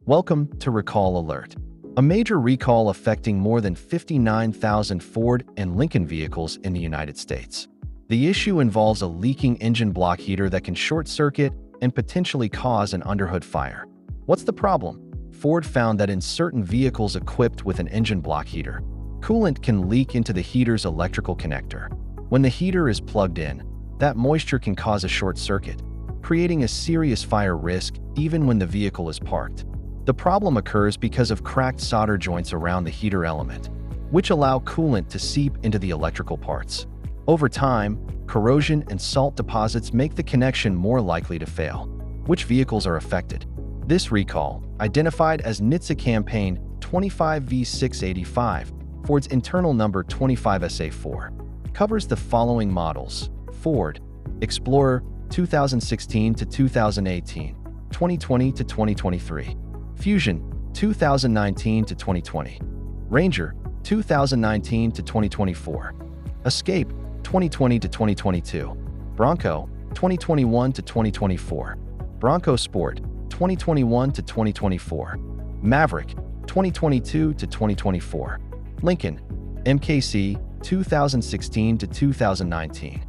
Welcome to Recall Alert, a major recall affecting more than 59,000 Ford and Lincoln vehicles in the United States. The issue involves a leaking engine block heater that can short-circuit and potentially cause an underhood fire. What's the problem? Ford found that in certain vehicles equipped with an engine block heater, coolant can leak into the heater's electrical connector. When the heater is plugged in, that moisture can cause a short circuit, creating a serious fire risk even when the vehicle is parked. The problem occurs because of cracked solder joints around the heater element, which allow coolant to seep into the electrical parts. Over time, corrosion and salt deposits make the connection more likely to fail. Which vehicles are affected? This recall, identified as NHTSA campaign 25V685, Ford's internal number 25SA4, covers the following models: Ford Explorer 2016 to 2018, 2020 to 2023, Fusion 2019 to 2020, Ranger 2019 to 2024, Escape 2020 to 2022, Bronco 2021 to 2024, Bronco Sport 2021 to 2024, Maverick 2022 to 2024, Lincoln MKC 2016 to 2019,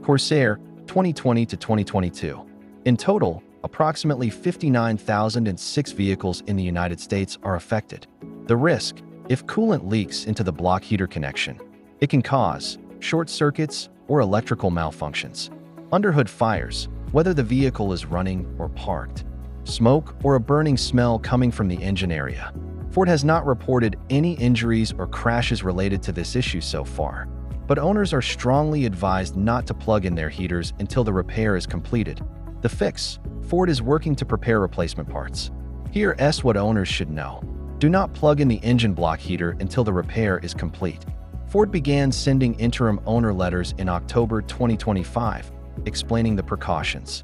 Corsair 2020 to 2022. In total, approximately 59,006 vehicles in the United States are affected. The risk: if coolant leaks into the block heater connection, it can cause short circuits or electrical malfunctions, underhood fires, whether the vehicle is running or parked, smoke or a burning smell coming from the engine area. Ford has not reported any injuries or crashes related to this issue so far, but owners are strongly advised not to plug in their heaters until the repair is completed. The fix: Ford is working to prepare replacement parts. Here's what owners should know. Do not plug in the engine block heater until the repair is complete. Ford began sending interim owner letters in October 2025, explaining the precautions.